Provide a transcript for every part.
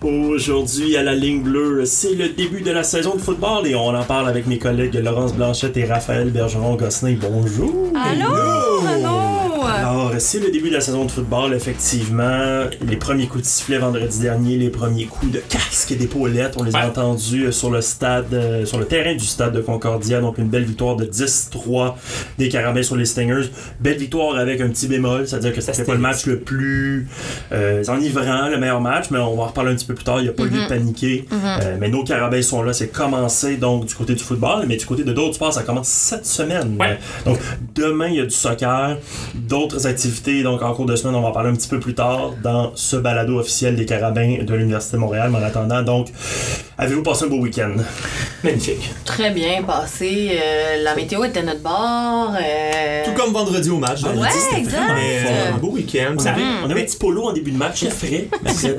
Aujourd'hui, à la ligne bleue, c'est le début de la saison de football et on en parle avec mes collègues Laurence Blanchette et Raphaël Bergeron-Gosselin. Bonjour! Allô! Allô! Alors, c'est le début de la saison de football, effectivement. Les premiers coups de sifflet vendredi dernier, les premiers coups de casque et d'épaulettes, on les a entendus sur le stade, sur le terrain du stade de Concordia. Donc, une belle victoire de 10-3 des Carabins sur les Stingers. Belle victoire avec un petit bémol, c'est-à-dire que c'était pas le match le plus enivrant, le meilleur match, mais on va en reparler un petit peu plus tard. Il n'y a pas lieu de paniquer. Mais nos Carabins sont là, c'est commencé donc du côté du football, mais du côté de d'autres sports, ça commence cette semaine. Ouais. Donc, demain, il y a du soccer, d'autres activités, donc en cours de semaine, on va en parler un petit peu plus tard dans ce balado officiel des Carabins de l'Université de Montréal. Mais en attendant, donc, avez-vous passé un beau week-end? Magnifique. Très bien passé. La météo était notre bord. Tout comme vendredi au match. Ouais, exact. Un beau week-end. On avait un petit polo en début de match, c'est frais.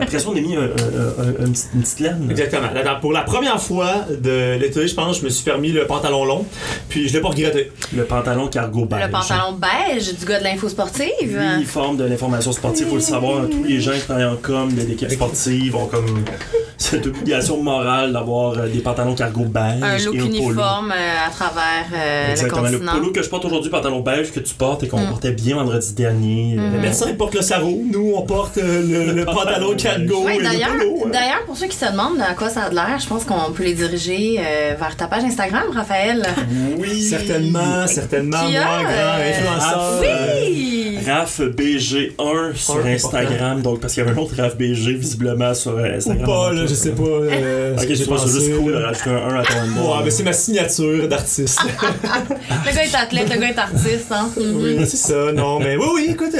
Après ça, on a mis une petite laine. Exactement. Pour la première fois de l'été, je pense, je me suis permis le pantalon long, puis je l'ai pas regretté. Le pantalon cargo beige. Le pantalon beige du gars de l'info sportive. L'uniforme de l'information sportive, il faut le savoir. Tous les gens qui travaillent en com de l'équipe sportive ont comme cette obligation morale d'avoir des pantalons cargo beige. Un look et un uniforme polo. à travers Exactement. le continent. Le polo que je porte aujourd'hui, pantalon beige que tu portes et qu'on portait bien vendredi dernier. Le médecin il porte le sarrau, nous on porte le pantalon cargo Ouais, et le polo. d'ailleurs, pour ceux qui se demandent à quoi ça a de l'air, je pense qu'on peut les diriger vers ta page Instagram, Raphaël. Oui. Certainement. Qui Moi, a, grand influenceur. Oui! Raph BG1 sur Instagram, donc parce qu'il y avait un autre Raph BG visiblement sur Instagram. Ou pas, là, je sais pas. Ok, c'est pas juste cool de rajouter un 1 à ton nom. Ouais, mais c'est ma signature d'artiste. Le gars est athlète, le gars est artiste, hein? Oui, c'est ça, non, mais oui, écoute,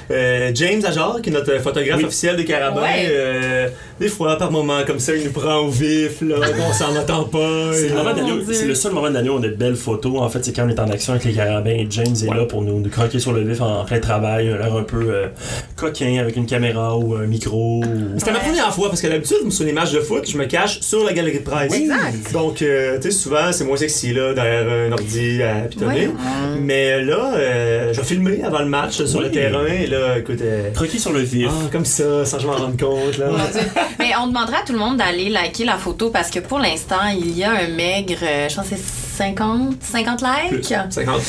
James Ajar, qui est notre photographe officiel des Carabins, des fois, par moment, comme ça, il nous prend au vif, là, on s'en attend pas. C'est le seul moment de l'année où on a de belles photos. En fait, c'est quand on est en action avec les Carabins et James est là pour nous croquer sur le vif en plein travail. Il a l'air un peu coquin avec une caméra ou un micro. C'était ma première fois parce que d'habitude, sur les matchs de foot, je me cache sur la galerie de presse. Exact. Donc, tu sais, souvent, c'est moins sexy là, derrière un ordi à pitonner. Mais là, je vais filmer avant le match sur le terrain. Et là, écoute. Croquer sur le vif. Comme ça, sans que je m'en rende compte. Là. Mais on demandera à tout le monde d'aller liker la photo parce que pour l'instant, il y a un maigre, je pense que c'est 50 likes. 50.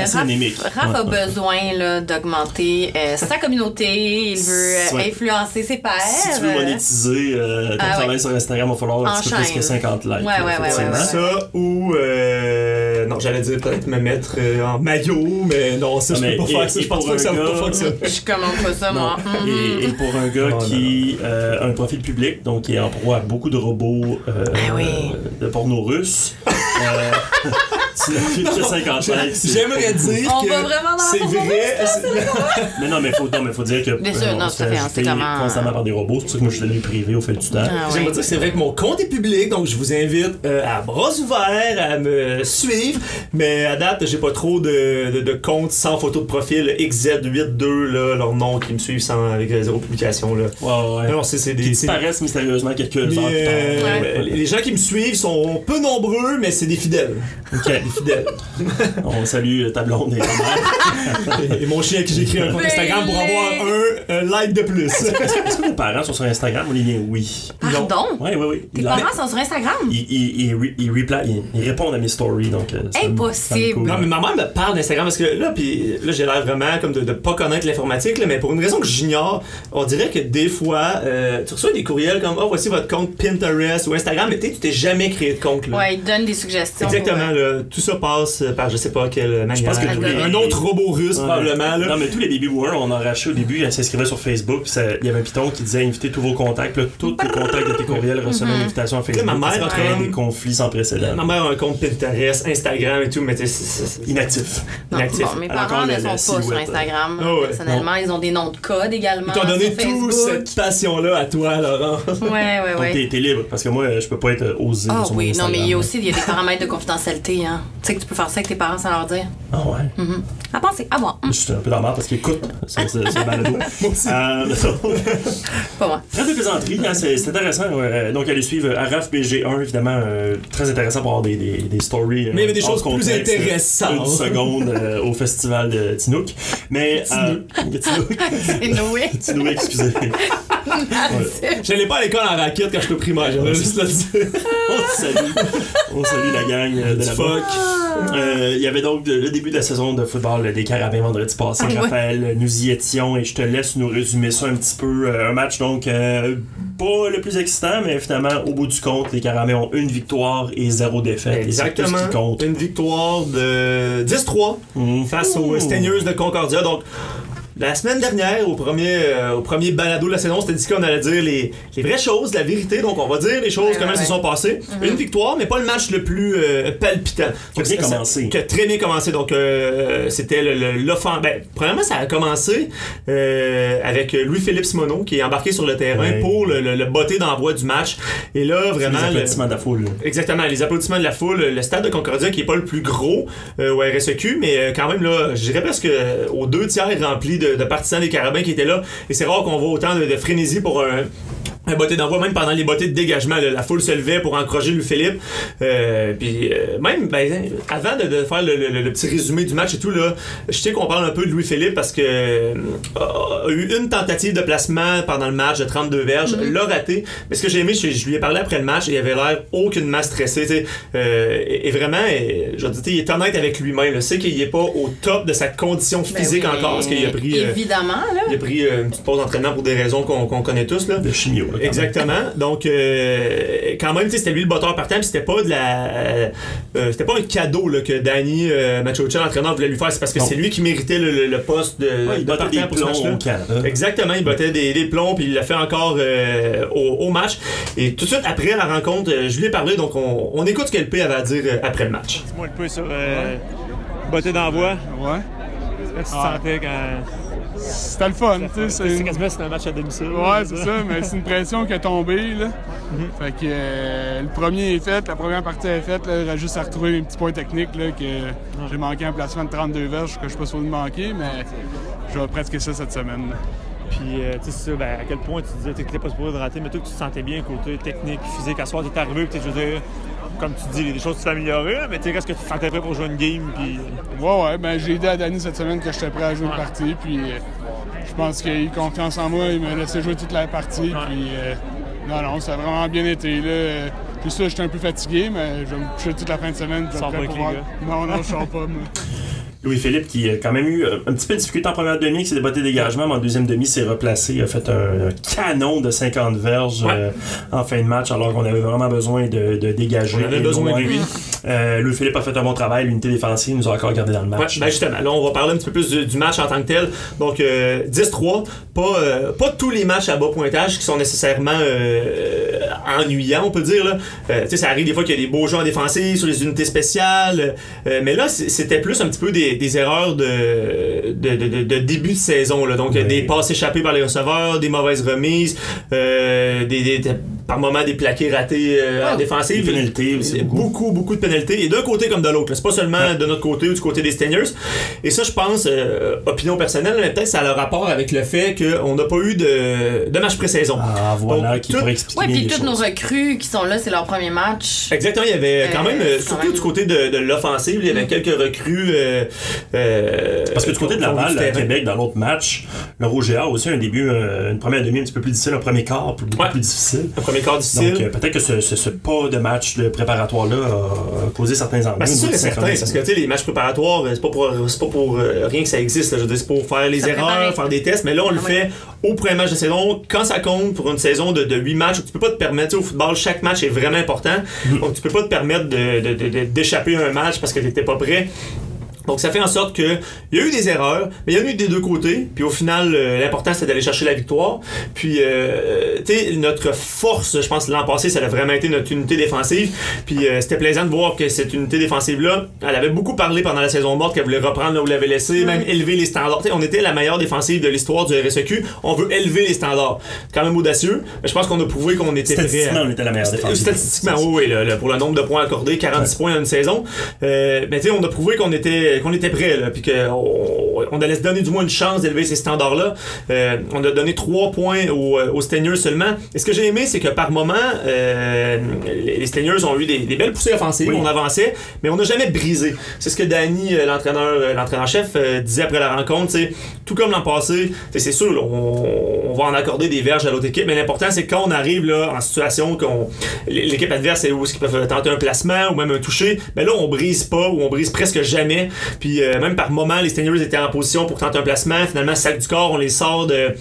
C'est anémique. Raph a besoin là, d'augmenter sa communauté. Il veut influencer ses pairs. Si tu veux monétiser ton travail sur Instagram, il va falloir un petit peu plus que 50 likes. Ouais. Ça ou... non, j'allais dire peut-être me mettre en maillot, mais non, ça, je peux pas faire ça. Je pense pas que ça va pas faire ça. Je commande pas ça, moi. Et pour un gars qui a un profil public, donc qui est en proie à beaucoup de robots de porno russe, tu n'as plus que 50 likes. J'aimerais dire on va vraiment dans c'est vrai. Mais non, mais faut dire que bien sûr, non, ça fait constamment par des robots. C'est pour ça que moi je suis devenu privé au fil du temps. J'aimerais dire que c'est vrai que mon compte est public, donc je vous invite à bras ouverts à me suivre. Mais à date, j'ai pas trop de comptes sans photo de profil XZ82, là, leur nom qui me suivent avec zéro publication. Là. Ouais. Alors, c'est des. Qui disparaissent mystérieusement quelques heures plus tard. Les gens qui me suivent sont peu nombreux, mais c'est des fidèles. Ok, des fidèles. On salue ta blonde et ta mère. Et mon chien qui j'ai écrit un compte Instagram pour avoir un like de plus. Est-ce que vos parents sont sur Instagram ou les oui? Pardon? Oui. Tes parents sont sur Instagram? Ils répondent à mes stories, donc impossible. Cool. Non, mais ma mère me parle d'Instagram parce que là, j'ai l'air vraiment comme de pas connaître l'informatique, là, mais pour une raison que j'ignore, on dirait que des fois, tu reçois des courriels comme voici votre compte Pinterest ou Instagram, mais tu t'es jamais créé de compte. Là. Ouais, ils donnent des suggestions. Exactement, là, tout ça passe par je sais pas quelle manière. Je pense que un autre robot russe, probablement. Là. Non, mais tous les baby boomers, on en arrachait au début, ils s'inscrivaient sur Facebook, il y avait un piton qui disait invitez tous vos contacts, puis là, tous tes contacts de tes courriels recevaient une invitation à Facebook. Là, ma mère a des conflits sans précédent. Ma mère a un compte Pinterest, Instagram et tout, mais c'est inactif. Non, bon, mes parents ne sont pas sur Instagram. Personnellement, ils ont des noms de code également. Ils t'ont donné toute cette passion-là à toi, Laurent. Ouais. Donc t'es libre, parce que moi, je peux pas être osé sur mon Instagram. Non, mais il y a aussi des paramètres de confidentialité. Hein. Tu sais que tu peux faire ça avec tes parents sans leur dire. Ah ouais? À penser, à voir. Je suis un peu dans la merde parce qu'ils écoutent ce balado. Moi aussi. Pas moi. Très de plaisanterie, hein, c'est intéressant. Donc, allez suivre Araf BG1, évidemment, très intéressant pour avoir des stories. Mais il y avait des choses plus intéressantes. Une seconde au festival de Tinouk. Mais. Tinoué. Tinoué, excusez. Je n'allais pas à l'école en raquette quand je suis au primaire, j'aimerais juste le dire. On salue la gang de la fuck. Il y avait donc le début de la saison de football des Carabins vendredi passé. Raphaël, nous y étions et je te laisse nous résumer ça un petit peu. Un match donc pas le plus excitant, mais finalement, au bout du compte, les Carabins ont une victoire et 0 défaite. Exactement. Et c'est tout ce qui compte. Une victoire de 10-3 face aux Steigneurs de Concordia. Donc, la semaine dernière, au premier balado de la saison, c'était dit qu'on allait dire les vraies choses, la vérité. Donc, on va dire les choses, comment elles se sont passées. Une victoire, mais pas le match le plus palpitant. Qui a bien commencé. Qui a très bien commencé. Donc, c'était l'offense. Ben, premièrement, ça a commencé avec Louis-Philippe Simoneau qui est embarqué sur le terrain pour le botté d'envoi du match. Et là, vraiment. Les applaudissements de la foule. Exactement, les applaudissements de la foule. Le stade de Concordia qui est pas le plus gros au RSEQ, mais quand même, là, je dirais presque aux 2 tiers rempli de partisans des Carabins qui étaient là. Et c'est rare qu'on voit autant de frénésie pour un botté d'envoi, même pendant les bottées de dégagement. Là, la foule se levait pour encourager Louis-Philippe. Puis même, avant de faire le petit résumé du match et tout, là, je tiens qu'on parle un peu de Louis-Philippe parce que a eu une tentative de placement pendant le match de 32 verges, l'a raté. Mais ce que j'ai aimé, je lui ai parlé après le match et il avait l'air aucunement stressé. Et vraiment, je veux dire, il est honnête avec lui-même. Il sait qu'il n'est pas au top de sa condition physique encore parce qu'il a pris... évidemment, là. Il a pris une petite pause d'entraînement pour des raisons qu'on connaît tous. Là. De chimio. Là, exactement. Donc, quand même, c'était lui le botteur partant, puis c'était pas c'était pas un cadeau là, que Danny Machocha, l'entraîneur, voulait lui faire. C'est parce que c'est lui qui méritait le poste de partant pour ce match-là. Exactement, il battait des plombs, puis il l'a fait encore au match. Et tout de suite après la rencontre, je lui ai parlé, donc on écoute ce que le P avait à dire après le match. Dis-moi un peu sur botter d'envoi. Ouais. Là, tu te sentais quand... C'était le fun, tu sais. C'est quasiment un match à domicile. Ouais, c'est ça, mais c'est une pression qui est tombée, là. Fait que le premier est fait, la première partie est faite, là. Il reste juste à retrouver mes petits points techniques, là, que j'ai manqué un placement de 32 verges que je suis pas supposé manquer, mais je vais pratiquer ça cette semaine. Puis, tu sais, à quel point tu disais que tu n'étais pas supposé de rater, mais toi, que tu te sentais bien côté technique, physique. À soir, tu es arrivé, puis je veux dire, comme tu dis, il y a des choses que tu t'es améliorées, mais tu sais, est-ce que tu te sentais prêt pour jouer une game? Puis... Ouais, ben j'ai dit à Danny cette semaine que j'étais prêt à jouer une partie, puis je pense qu'il a eu confiance en moi, il m'a laissé jouer toute la partie, puis non, ça a vraiment bien été, là. Puis ça, j'étais un peu fatigué, mais je vais me coucher toute la fin de semaine. Sors pas avec les gars. Non, je sors pas, moi. Louis-Philippe qui a quand même eu un petit peu de difficulté en première demi, qui s'est débatté dégagement, mais en deuxième demi s'est replacé, il a fait un canon de 50 verges en fin de match, alors qu'on avait vraiment besoin de dégager. On avait besoin de lui. Louis-Philippe a fait un bon travail, l'unité défensive nous a encore gardé dans le match. Ouais, ben justement, là on va parler un petit peu plus du match en tant que tel. Donc 10-3, pas tous les matchs à bas pointage qui sont nécessairement ennuyants, on peut dire. Là. Tu sais, ça arrive des fois qu'il y a des beaux jeux en défensive sur les unités spéciales, mais là c'était plus un petit peu des erreurs de début de saison. Là. Donc, des passes échappées par les receveurs, des mauvaises remises, par moments des plaqués ratés en défensive. Des pénalités aussi. Beaucoup de pénalités. Et d'un côté comme de l'autre. C'est pas seulement de notre côté ou du côté des Steigneurs. Et ça, je pense, opinion personnelle, mais peut-être ça a le rapport avec le fait qu'on n'a pas eu de match pré-saison. Ah, voilà, qui pourrait expliquer bien les choses. Puis toutes nos recrues qui sont là, c'est leur premier match. Exactement, il y avait quand même, surtout du côté de l'offensive, il y avait quelques recrues. Parce que du côté de Laval, à Québec, dans l'autre match, le Rouge et Or aussi un début, une première demi un petit peu plus difficile, un premier quart beaucoup plus difficile. Un premier quart difficile. Donc peut-être que ce pas de match de préparatoire-là a causé certains ennuis. C'est sûr et certain, parce que tu sais, les matchs préparatoires, c'est pas pour rien que ça existe. Là. Je veux dire, c'est pour faire les erreurs, faire des tests, mais là on le fait au premier match de saison, quand ça compte pour une saison de 8 matchs, où tu peux pas te permettre, au football, chaque match est vraiment important, donc tu peux pas te permettre d'échapper un match parce que t'étais pas prêt. Donc ça fait en sorte que il y a eu des erreurs, mais il y en a eu des deux côtés. Puis au final, l'important c'était d'aller chercher la victoire. Puis tu sais, notre force, je pense l'an passé, ça a vraiment été notre unité défensive. Puis c'était plaisant de voir que cette unité défensive là, elle avait beaucoup parlé pendant la saison morte qu'elle voulait reprendre là où elle l'avait laissé, même élever les standards. T'sais, on était la meilleure défensive de l'histoire du RSEQ. On veut élever les standards. Quand même audacieux. Mais je pense qu'on a prouvé qu'on était prêt. Statistiquement, on était la meilleure défensive. Statistiquement, oui, là, pour le nombre de points accordés, 46 points en une saison. Mais tu sais, on a prouvé qu'on était qu'on était prêt, puis qu'on allait se donner du moins une chance d'élever ces standards-là. On a donné 3 points aux Steniers seulement. Et ce que j'ai aimé, c'est que par moment, les Steniers ont eu des belles poussées offensives, on avançait, mais on n'a jamais brisé. C'est ce que Danny, l'entraîneur-chef, disait après la rencontre. Tout comme l'an passé, c'est sûr, là, on va en accorder des verges à l'autre équipe, mais l'important, c'est quand on arrive là, en situation l'équipe adverse est où ils peuvent tenter un placement ou même un toucher, ben là, on brise pas ou on brise presque jamais. Puis même par moment, les Steniers étaient en position pour tenter un placement. Finalement, sac du corps, on les sort de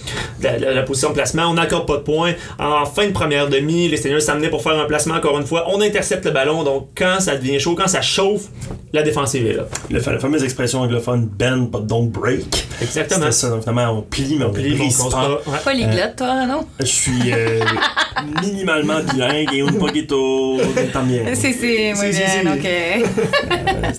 la position de placement. On n'accorde pas de points. En fin de première demi, les Steniers s'amenaient pour faire un placement encore une fois. On intercepte le ballon. Donc, quand ça devient chaud, quand ça chauffe, la défensive est là. La fameuse expression anglophone bend but don't break. Exactement. C'était ça. Donc, finalement, on plie, mais on ne brise pas. Ouais. Polyglotte, toi, non? Je suis minimalement bilingue et un poquito también. C'est muy bien, ok.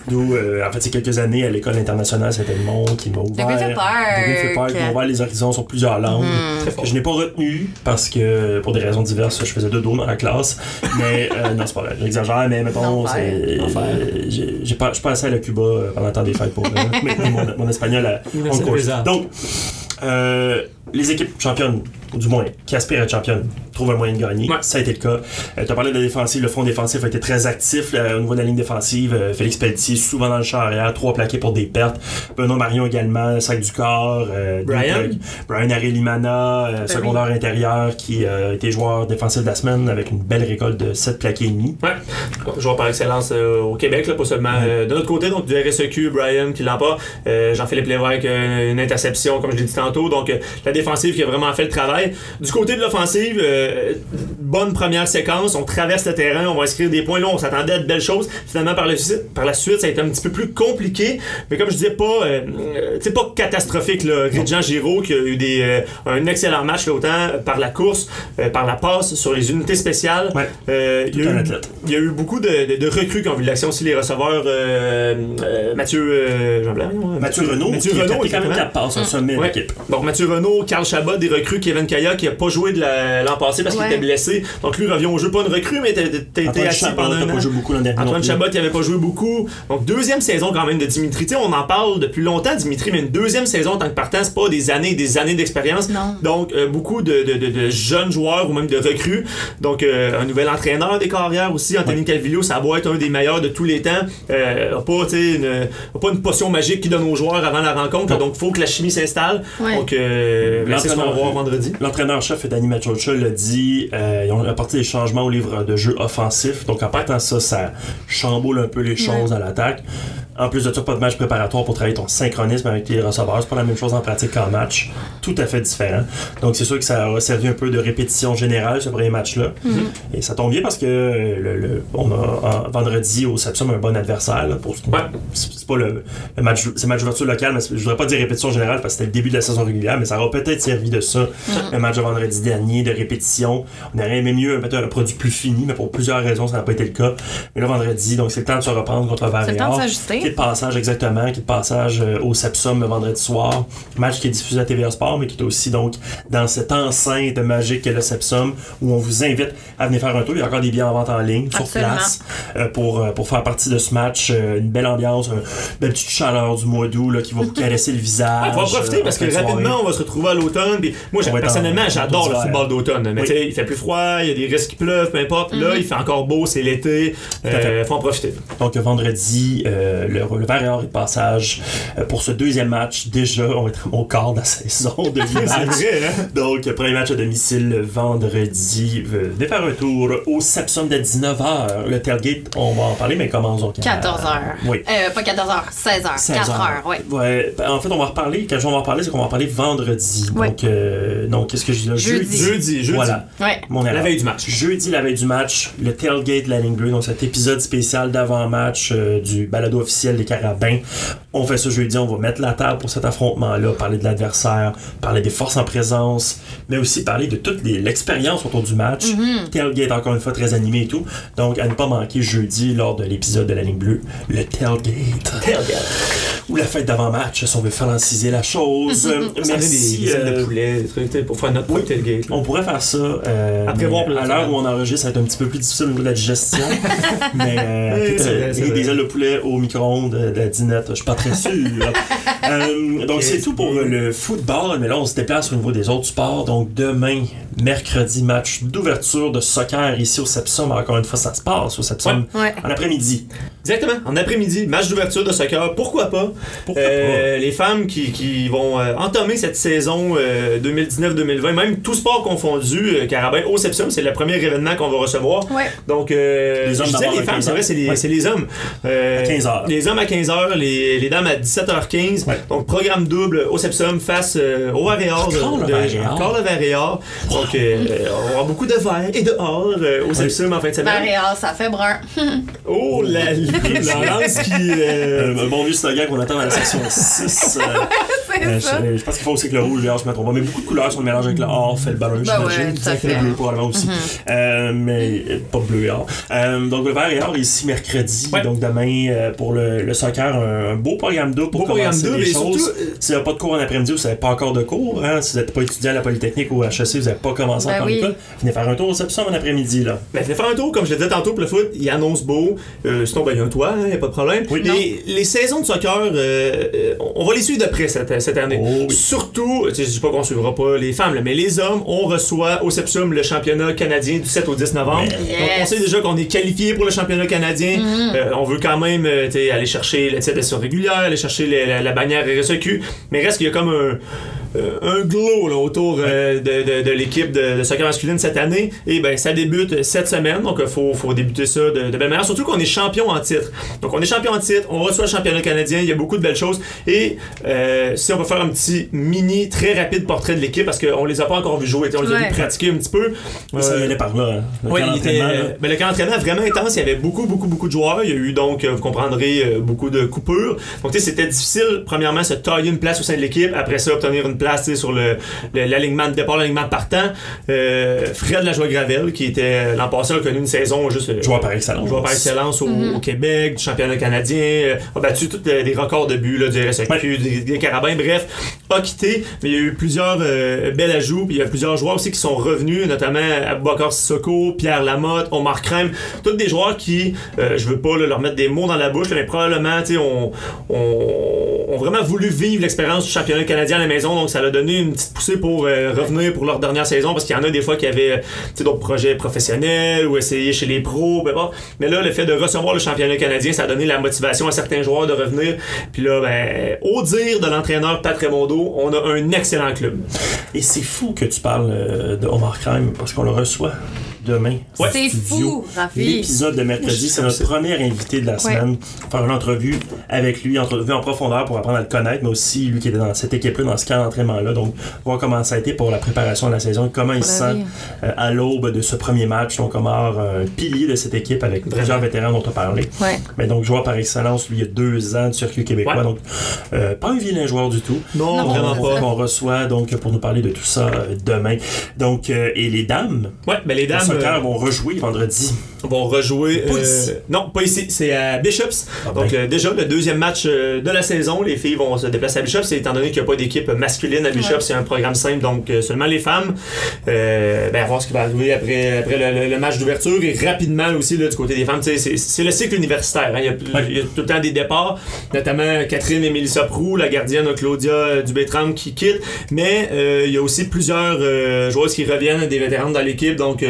D'où, en fait, c'est quelques années à l'école internationale Saint-Edmond qui m'a ouvert. Qui m'a ouvert les horizons sur plusieurs langues. Que je n'ai pas retenu parce que, pour des raisons diverses, je faisais dodo dans la classe. Mais, non, c'est pas vrai. J'exagère, mais mettons, je suis passé à la Cuba pendant le temps des fêtes pour maintenir mon espagnol à Hong Kong. Donc, les équipes championnes, ou du moins qui aspirent à être championnes, trouvent un moyen de gagner. Ça a été le cas. Tu as parlé de la défensive. Le front défensif a été très actif au niveau de la ligne défensive. Félix Pelletier, souvent dans le champ arrière, 3 plaqués pour des pertes. Benoît Marion également, sac du corps. Brian Arelimana, secondaire intérieur, qui a été joueur défensif de la semaine avec une belle récolte de 7 plaqués et demi. Ouais, joueur par excellence au Québec, là, pas seulement de notre côté. Donc, du RSEQ, Brian qui l'emporte. Jean-Philippe Lévesque, une interception, comme je l'ai dit tantôt. Donc, la défensive qui a vraiment fait le travail. Du côté de l'offensive, bonne première séquence, on traverse le terrain, on va inscrire des points. Là, on s'attendait à de belles choses. Finalement, par la suite, ça a été un petit peu plus compliqué. Mais comme je disais, c'est pas catastrophique. Jean Giraud qui a eu un excellent match, là, autant par la course, par la passe, sur les unités spéciales. Il y a eu beaucoup de recrues qui ont vu de l'action aussi, les receveurs. Mathieu Renaud, qui a quand même 4 passes, un sommet d'équipe. Donc, Mathieu Renaud, Carl Chabot, des recrues, Kevin Kaya qui a pas joué de l'an passé parce qu'il était blessé. Donc lui revient au jeu, pas une recrue, mais t'as été assis pendant un an. Pas joué beaucoup l'an dernier. Antoine Chabot, il avait pas joué beaucoup. Donc deuxième saison quand même de Dimitri. T'sais, on en parle depuis longtemps, Dimitri, mais une deuxième saison en tant que partant, c'est pas des années et des années d'expérience. Donc beaucoup de jeunes joueurs ou même de recrues. Donc un nouvel entraîneur des carrières aussi, Anthony Calvillo, ça va être un des meilleurs de tous les temps. Pas une potion magique qui donne aux joueurs avant la rencontre. Donc il faut que la chimie s'installe. Donc c'est ce qu'on va voir vendredi. L'entraîneur-chef Danny Machocha l'a dit, ils ont apporté des changements au livre de jeu offensif. Donc en partant ça chamboule un peu les choses à l'attaque. En plus de ça, pas de match préparatoire pour travailler ton synchronisme avec les receveurs. C'est pas la même chose en pratique qu'en match. Tout à fait différent. Donc c'est sûr que ça a servi un peu de répétition générale, ce premier match-là. Et ça tombe bien parce que on a vendredi au Sapsum un bon adversaire. Là, c'est pas le match, c'est match d'ouverture locale, mais je voudrais pas dire répétition générale parce que c'était le début de la saison régulière, mais ça aura peut-être servi de ça. Le match de vendredi dernier, de répétition. On aurait aimé mieux mettre un produit plus fini, mais pour plusieurs raisons, ça n'a pas été le cas. Mais là, vendredi, donc c'est le temps de se reprendre contre Varéor. C'est le temps de s'ajuster. Qui est de passage, exactement, qui est de passage au Sepsum le vendredi soir. Match qui est diffusé à TVA Sport, mais qui est aussi donc dans cette enceinte magique qu'est le Sepsum, où on vous invite à venir faire un tour. Il y a encore des billets en vente en ligne, sur place, pour faire partie de ce match. Une belle ambiance, une belle petite chaleur du mois d'août là, qui va vous caresser le visage. On va en profiter parce que rapidement, on va se retrouver à l'automne. Puis moi, personnellement, j'adore le football d'automne. Mais tu sais, il fait plus froid, il y a des risques qui pleuvent, peu importe. Là, il fait encore beau, c'est l'été. Faut en profiter. Donc, vendredi, le Varéor est de passage pour ce deuxième match. Déjà, on va être au quart de la saison de match. Donc, premier match à domicile le vendredi. Venez faire un tour au Sepsum de 19h. Le tailgate, on va en parler, mais commençons. 14h. Oui. Pas 14h, 16h. 4h, oui. Ouais. En fait, on va en reparler. Quand on va en parler, c'est qu'on va en parler vendredi. Donc, qu'est-ce que je dis là? Jeudi. Voilà. Ouais. La veille du match. Jeudi, la veille du match, le tailgate de la ligne bleue. Donc, cet épisode spécial d'avant-match du balado officiel des Carabins. On fait ça jeudi, on va mettre la table pour cet affrontement-là, parler de l'adversaire, parler des forces en présence, mais aussi parler de toute l'expérience autour du match. Tailgate, encore une fois, très animé et tout. Donc, à ne pas manquer jeudi, lors de l'épisode de la ligne bleue, le tailgate. ou la fête d'avant-match, si on veut franciser la chose. Merci. Des ailes de poulet, des trucs pour faire notre tailgate. On pourrait faire ça. Après voir à l'heure où on enregistre, ça va être un petit peu plus difficile au niveau de la digestion. Mais des ailes de poulet au micro-ondes de la dinette, je suis pas très sûr. Donc c'est tout pour le football, mais là on se déplace au niveau des autres sports. Donc demain, mercredi, match d'ouverture de soccer ici au Sepsum. Encore une fois, ça se passe au Sepsum en après-midi. Exactement, en après-midi, match d'ouverture de soccer. Pourquoi pas? Les femmes qui vont entamer cette saison 2019-2020, même tout sport confondu, Carabin au Sepsum, c'est le premier événement qu'on va recevoir. Donc les hommes les femmes, c'est vrai, c'est les hommes. À 15h. Les hommes à 15h, les dames à 17h15. Donc programme double au Sepsum face au Varéor. Encore le Varéor. Donc on va avoir beaucoup de verre et de or au Sepsum en fin de semaine. Varéor, ça fait brun. Oh la lance qui... Un bon vieux slogan qu'on attend dans la section 6. Je pense qu'il faut aussi que le rouge et le or se mettent. On va mettre beaucoup de couleurs sur le mélange avec le or, fait le ballon, j'imagine. Ça fait le bleu probablement aussi. Mais pas bleu et or. Donc le vert et or ici mercredi. Donc demain pour le soccer, un beau programme double pour commencer les choses. Surtout, s'il n'y a pas de cours en après-midi, vous n'avez pas encore de cours. Si vous n'êtes pas étudiant à la Polytechnique ou à HEC, vous n'avez pas commencé encore l'école. Venez faire un tour au Sepsum en après-midi. Venez faire un tour, comme je le disais tantôt pour le foot, il annonce beau. Sinon, il y a un toit, il n'y a pas de problème. Les saisons de soccer, on va les suivre de près cette année. Surtout, je ne dis pas qu'on ne suivra pas les femmes, mais les hommes, on reçoit au Sepsum le championnat canadien du 7 au 10 novembre. Donc on sait déjà qu'on est qualifié pour le championnat canadien. On veut quand même aller chercher le titre de saison régulière, aller chercher la bannière RSEQ, mais reste qu'il y a comme un glow là, autour de l'équipe de soccer masculine cette année. Et ben ça débute cette semaine, donc faut débuter ça de belle manière. Surtout qu'on est champion en titre. Donc on est champion en titre, on reçoit le championnat canadien, il y a beaucoup de belles choses. Et si on va faire un petit mini très rapide portrait de l'équipe, parce qu'on les a pas encore vu jouer, on les a vu pratiquer un petit peu. Ça y allait par là. Le camp d'entraînement vraiment intense, il y avait beaucoup de joueurs. Il y a eu donc, vous comprendrez, beaucoup de coupures. Donc c'était difficile, premièrement, se tailler une place au sein de l'équipe. Après ça, obtenir une place sur l'alignement de départ, l'alignement partant. Fred Lajoie-Gravel, qui était l'an passé, a connu une saison juste joueur par excellence au Québec, du championnat canadien, a battu tous les records de buts là, du RSEQ, des Carabins, bref, a quitté, mais il y a eu plusieurs belles ajouts, puis il y a plusieurs joueurs aussi qui sont revenus, notamment Aboubacar Sissoko, Pierre Lamotte, Omar Crème, tous des joueurs qui, je veux pas leur mettre des mots dans la bouche, mais probablement ont vraiment voulu vivre l'expérience du championnat canadien à la maison, donc ça leur a donné une petite poussée pour revenir pour leur dernière saison, parce qu'il y en a des fois qui avaient d'autres projets professionnels ou essayer chez les pros, mais là le fait de recevoir le championnat canadien, ça a donné la motivation à certains joueurs de revenir, puis là au dire de l'entraîneur Pat Raimondo, on a un excellent club. Et c'est fou que tu parles de Omar Crème, parce qu'on le reçoit demain. C'est fou, Rafi. L'épisode de mercredi, c'est notre premier invité de la semaine. Faire une entrevue avec lui, entrevue en profondeur pour apprendre à le connaître, mais aussi lui qui était dans cette équipe-là, dans ce camp d'entraînement-là. Donc, voir comment ça a été pour la préparation de la saison, comment il se sent à l'aube de ce premier match. Donc, Omar, un pilier de cette équipe avec plusieurs vétérans dont on a parlé. Mais donc, joueur par excellence, lui, il y a 2 ans de circuit québécois. Donc, pas un vilain joueur du tout. Non, vraiment pas. Qu'on reçoit donc pour nous parler de tout ça demain. Donc, et les dames. Les dames. Vont rejouer vendredi. Vont rejouer. Non, pas ici. C'est à Bishops. Donc, déjà, le deuxième match de la saison, les filles vont se déplacer à Bishops. Étant donné qu'il n'y a pas d'équipe masculine à Bishops, c'est un programme simple, donc seulement les femmes. À voir ce qui va arriver après le match d'ouverture. Et rapidement aussi, là, du côté des femmes, c'est le cycle universitaire. Hein. Il y a tout le temps des départs, notamment Catherine et Mélissa Proulx, la gardienne Claudia Dubétram qui quitte. Mais il y a aussi plusieurs joueuses qui reviennent, des vétérans dans l'équipe. Donc,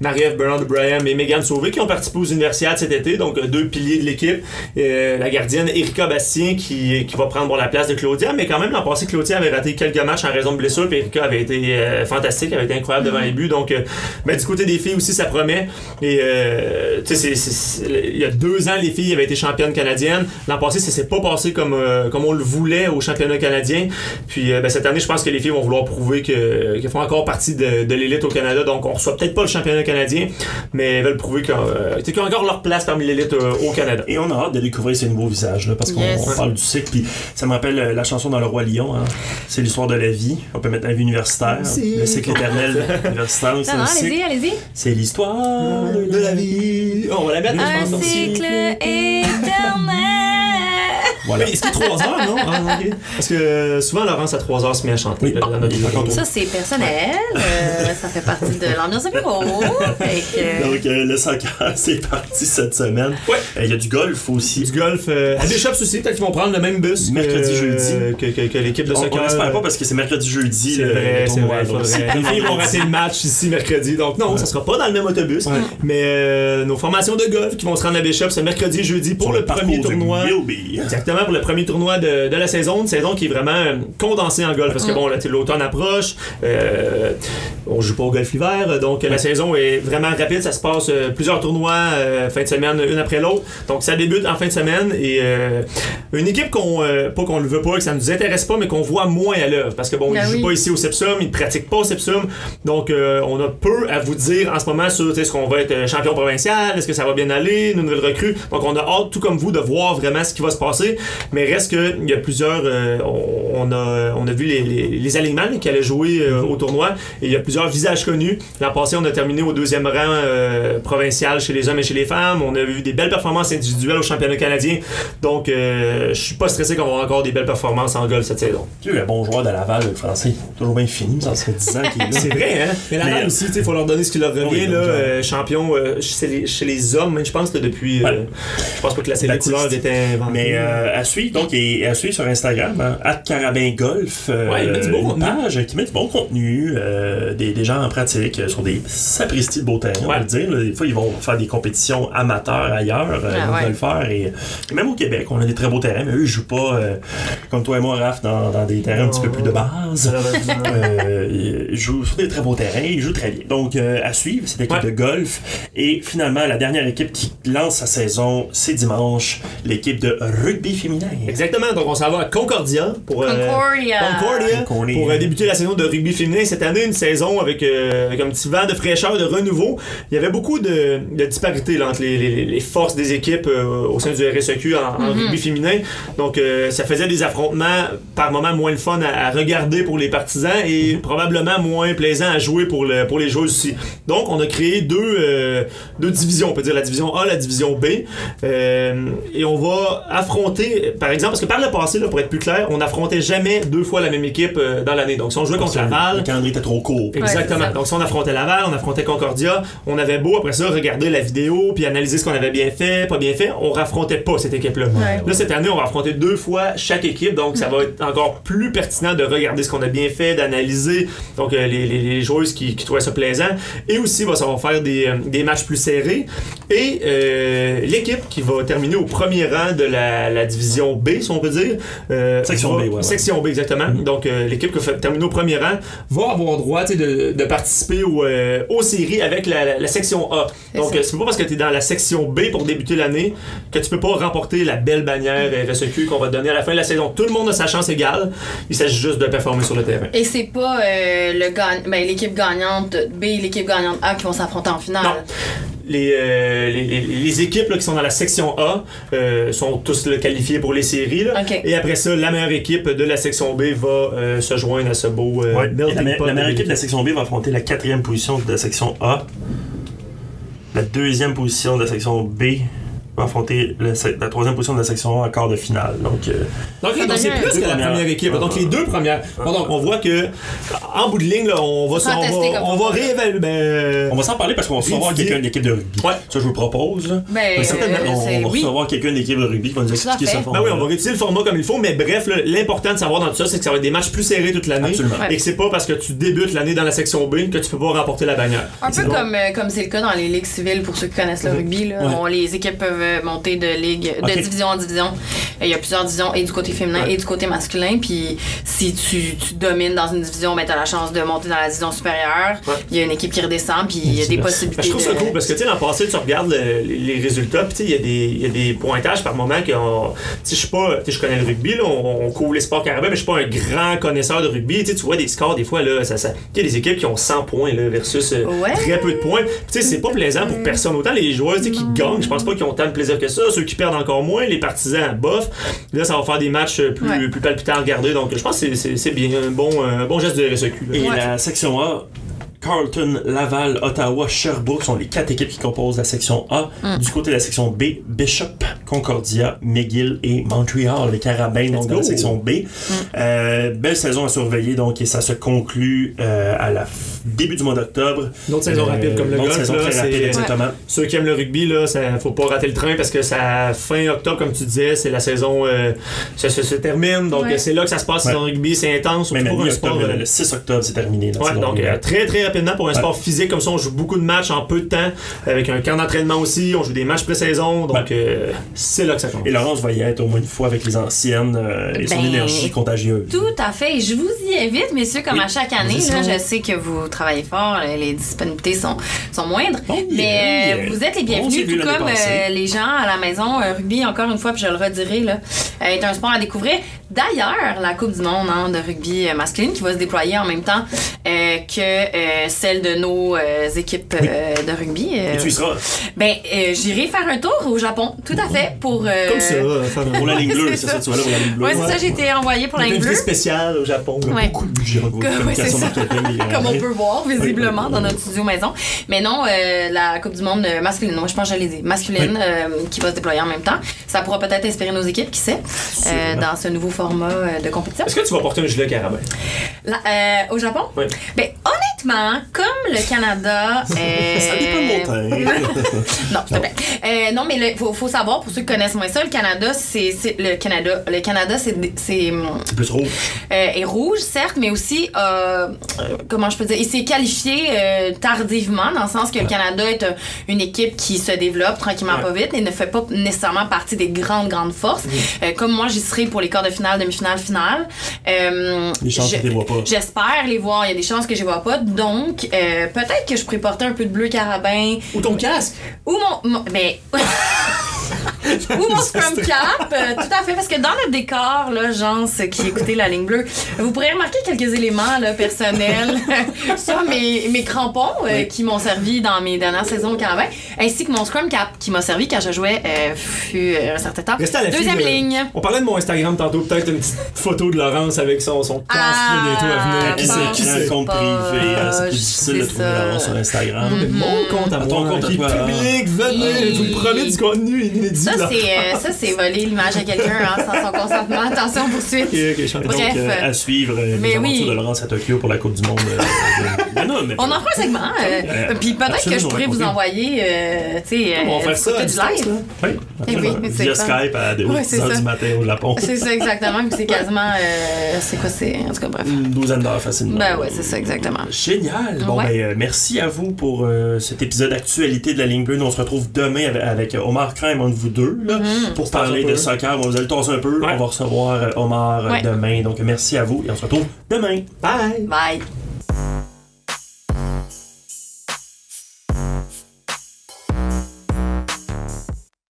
Marie-Ève Bernard-Braham et Megan Sauvé qui ont participé aux universiades cet été, donc 2 piliers de l'équipe. La gardienne Erika Bastien qui va prendre la place de Claudia, mais quand même l'an passé Claudia avait raté quelques match en raison de blessure, puis Erika avait été fantastique, avait été incroyable devant les buts, donc du côté des filles aussi ça promet. Et il y a 2 ans les filles avaient été championnes canadiennes, l'an passé ça s'est pas passé comme on le voulait au championnat canadien, puis cette année je pense que les filles vont vouloir prouver qu'elles font encore partie de l'élite au Canada, donc on reçoit peut-être pas le championnat canadien, mais elles veulent prouver qu'ils ont encore leur place parmi l'élite au Canada. Et on a hâte de découvrir ces nouveaux visages là, parce qu'on parle du cycle, puis ça me rappelle la chanson dans Le Roi Lion, hein. C'est l'histoire de la vie, on peut mettre la vie universitaire, le cycle éternel universitaire, donc allez-y. C'est l'histoire de la vie. On va la mettre, je pense. Un cycle éternel. Voilà. Mais est-ce qu'il est 3 heures, non? Ah, ok. Parce que souvent, Laurence, à 3 heures, se met à chanter. Oui. Dans notre bureau. Ça, c'est personnel. Ça fait partie de l'ambiance de bureau. Fait que... Donc, le soccer, c'est parti cette semaine. Ouais. Il y a du golf aussi. Du golf. À Bishops aussi, peut-être qu'ils vont prendre le même bus Mercredi, jeudi. que l'équipe de soccer. On espère pas parce que c'est mercredi, jeudi. C'est vrai, c'est vrai. Donc, Les filles vont rater le match ici mercredi. Donc non, ça sera pas dans le même autobus. Ouais. Mais nos formations de golf qui vont se rendre à Bishops ce mercredi et jeudi pour le premier tournoi. Exactement, pour le premier tournoi de la saison. Une saison qui est vraiment condensée en golf. Parce que bon, là, l'automne approche. On joue pas au golf l'hiver. Donc la saison est vraiment rapide. Ça se passe plusieurs tournois fin de semaine, une après l'autre. Donc ça débute en fin de semaine. Et une équipe pas qu'on le veut pas, que ça nous intéresse pas, mais qu'on voit moins à l'œuvre. Parce que bon, ils jouent pas ici au Sepsum, ils ne pratiquent pas au Sepsum. Donc on a peu à vous dire en ce moment sur est-ce qu'on va être champion provincial, est-ce que ça va bien aller, nos nouvelles recrues. Donc on a hâte, tout comme vous, de voir vraiment ce qui va se passer. Mais reste qu'il y a plusieurs. On a vu les alignements qui allaient jouer au tournoi. Et il y a plusieurs visages connus. L'an passé, on a terminé au 2e rang provincial chez les hommes et chez les femmes. On a vu des belles performances individuelles au championnat canadien. Donc je suis pas stressé qu'on va avoir encore des belles performances en golf cette saison. Tu es un bon joueur de Laval, le français. Toujours bien fini, ça fait 10 ans qu'il est là. C'est vrai, hein? Mais Laval aussi, il faut leur donner ce qui leur revient. Là, champion chez les hommes, je pense, là, depuis. Je pense pas que la couleur était inventée. Mais à suivre, donc, et à suivre sur Instagram, @carabingolf, une page qui met du bon contenu, des gens en pratique sur des sapristi de beaux terrains, on va le dire. Là. Des fois, ils vont faire des compétitions amateurs ailleurs, ils vont le faire. Et même au Québec, on a des très beaux terrains, mais eux, ils jouent pas comme toi et moi, Raph, dans des terrains un petit peu plus de base. Ils jouent sur des très beaux terrains, ils jouent très bien. Donc, à suivre, c'est l'équipe de golf. Et finalement, la dernière équipe qui lance sa saison, c'est dimanche, l'équipe de rugby féminin. Exactement, donc on s'en va à Concordia pour débuter la saison de rugby féminin cette année, une saison avec un petit vent de fraîcheur, de renouveau. Il y avait beaucoup de disparités là, entre les forces des équipes au sein du RSEQ en rugby féminin. Donc ça faisait des affrontements par moments moins le fun à regarder pour les partisans et probablement moins plaisant à jouer pour les joueurs aussi. Donc on a créé deux divisions, on peut dire la division A, la division B. Et on va affronter, par exemple, parce que par le passé, là, pour être plus clair, on n'affrontait jamais 2 fois la même équipe dans l'année. Donc si on jouait contre Laval... Le calendrier était trop court. Exactement. Donc si on affrontait Laval, on affrontait Concordia, on avait beau après ça regarder la vidéo puis analyser ce qu'on avait bien fait, pas bien fait, on raffrontait pas cette équipe-là. Là, cette année, on va affronter 2 fois chaque équipe, donc ça va être encore plus pertinent de regarder ce qu'on a bien fait, d'analyser donc les joueuses qui trouvaient ça plaisant. Et aussi, ça va faire des matchs plus serrés. Et l'équipe qui va terminer au premier rang de la division B, si on peut dire. Section B, ouais. Section B, exactement. Donc, l'équipe qui va terminer au premier rang va avoir droit de participer aux séries avec la section A. Donc, c'est pas parce que tu es dans la section B pour débuter l'année que tu peux pas remporter la belle bannière RSEQ qu'on va te donner à la fin de la saison. Tout le monde a sa chance égale. Il s'agit juste de performer sur le terrain. Et c'est pas l'équipe gagnante B et l'équipe gagnante A qui vont s'affronter en finale. Non. Les équipes là, qui sont dans la section A sont tous là, qualifiées pour les séries. Là. Okay. Et après ça, la meilleure équipe de la section B va se joindre à ce beau melting pot. La meilleure équipe de la section B va affronter la 4e position de la section A. La 2e position de la section B va affronter la 3e position de la section A en quart de finale. Donc c'est plus que la première équipe. Donc les 2 premières. Bon, donc on voit que en bout de ligne, là, on va réévaluer. On va s'en parler parce qu'on va recevoir quelqu'un de l'équipe de rugby. Ouais. Ça, je vous le propose. Certainement, on va recevoir quelqu'un de l'équipe de rugby qui va nous expliquer ça. Oui, on va réutiliser le format comme il faut, mais bref, là, l'important de savoir dans tout ça, c'est que ça va être des matchs plus serrés toute l'année. Et que c'est pas parce que tu débutes l'année dans la section B que tu peux pas remporter la bannière. Un peu comme c'est le cas dans les ligues civiles pour ceux qui connaissent le rugby. Là. Les équipes peuvent monter de ligue, de division en division. Il y a plusieurs divisions et du côté féminin et du côté masculin. Puis si tu domines dans une division, tu as la chance de monter dans la division supérieure. Il y a une équipe qui redescend, puis il y a des possibilités. Je trouve ça cool parce que l'an passé, tu regardes les résultats, puis il y a des pointages par moment que je connais le rugby, là, on couvre les sports carabins, mais je suis pas un grand connaisseur de rugby. Tu vois des scores des fois, là, il y a des équipes qui ont 100 points là, versus très peu de points. C'est pas plaisant pour personne. Autant les joueurs qui gagnent, je pense pas qu'ils ont tant de plaisir que ça. Ceux qui perdent encore moins, les partisans bof. Là, ça va faire des matchs plus palpitants à regarder. Donc, je pense que c'est bien un bon geste de RSEQ. Et la section A Carleton, Laval, Ottawa, Sherbrooke sont les 4 équipes qui composent la section A. Du côté de la section B, Bishop, Concordia, McGill et Montreal, les Carabins, donc dans la section B. Belle saison à surveiller, donc, et ça se conclut à la début du mois d'octobre. Une autre saison rapide comme le golf. Saison là, très rapide, exactement. Ceux qui aiment le rugby, là, faut pas rater le train parce que ça, fin octobre, comme tu disais, c'est la saison se termine. Donc c'est là que ça se passe, saison rugby, c'est intense. Même pour un sport. Le 6 octobre, c'est terminé. Ouais, donc très très rapidement pour un sport physique comme ça, on joue beaucoup de matchs en peu de temps, avec un camp d'entraînement aussi, on joue des matchs pré-saison, donc c'est là que ça compte. Et Laurence va y être au moins une fois avec les anciennes et son énergie contagieuse. Tout à fait. Je vous y invite, messieurs, comme à chaque année. Là, je sais que vous travaillez fort, les disponibilités sont moindres, mais vous êtes les bienvenus, tout comme les gens à la maison. Rugby, encore une fois, puis je le redirai, là, est un sport à découvrir. D'ailleurs, la Coupe du monde de rugby masculine qui va se déployer en même temps que celle de nos équipes de rugby. Et tu y seras? J'irai faire un tour au Japon, tout à fait, pour... Comme ça, pour la ligne bleue, c'est ça, tu vas là pour la ligne bleue. Oui, c'est ça, j'ai été envoyée pour la ligne bleue. Une spéciale au Japon. Beaucoup de budget comme on peut voir, visiblement, dans notre studio maison. Mais non, la Coupe du monde masculine, moi je pense que je l'ai dit, masculine, qui va se déployer en même temps. Ça pourra peut-être inspirer nos équipes, qui sait, dans ce nouveau format de compétition. Est-ce que tu vas porter un gilet carabin? Au Japon? Oui. Honnêtement, comme le Canada... ça dépend de mon teint. Non, s'il te plaît. Non, mais faut savoir, pour ceux qui connaissent moins ça, le Canada, le Canada, c'est plus rouge. Est rouge, certes, mais aussi, comment je peux dire, il s'est qualifié tardivement, dans le sens que le Canada est une équipe qui se développe tranquillement pas vite et ne fait pas nécessairement partie des grandes forces. Comme moi, j'y serai pour les quarts de finale, demi-finale, finale. Les chances que tu les vois pas. J'espère les voir. Il y a des chances que je les vois pas. Donc, peut-être que je pourrais porter un peu de bleu carabin. Ou ton casque. Ou mon ou mon scrum cap, tout à fait, parce que dans le décor, là, gens qui écoutez la ligne bleue, vous pourrez remarquer quelques éléments là, personnels sur mes crampons qui m'ont servi dans mes dernières saisons au carabin, ainsi que mon scrum cap qui m'a servi quand je jouais fut un certain temps. Deuxième ligne. On parlait de mon Instagram tantôt, peut-être une petite photo de Laurence avec son casque bientôt à venir. Qui c'est un compte privé, c'est plus difficile de trouver Laurence sur Instagram. Mon compte à moi, ton compte qui est public, venez, je vous promets du contenu inédit. Ça, c'est voler l'image à quelqu'un sans son consentement. Attention, poursuite. Bref. Donc, à suivre les aventures de Laurence à Tokyo pour la Coupe du monde. On en fera un segment. Puis peut-être que je pourrais vous envoyer on va faire ça du live. Oui, via Skype à 2h du matin au Japon. C'est ça, exactement. Puis c'est quasiment... c'est quoi, c'est... En tout cas, bref. Une douzaine d'heures facilement. C'est ça, exactement. Génial. Bon, merci à vous pour cet épisode d'actualité de la ligne bleue. Nous, on se retrouve demain avec Omar Crème, entre vous deux, là, pour parler de soccer. Vous allez tasser un peu. On va recevoir Omar demain. Donc, merci à vous et on se retrouve demain. Bye! Bye!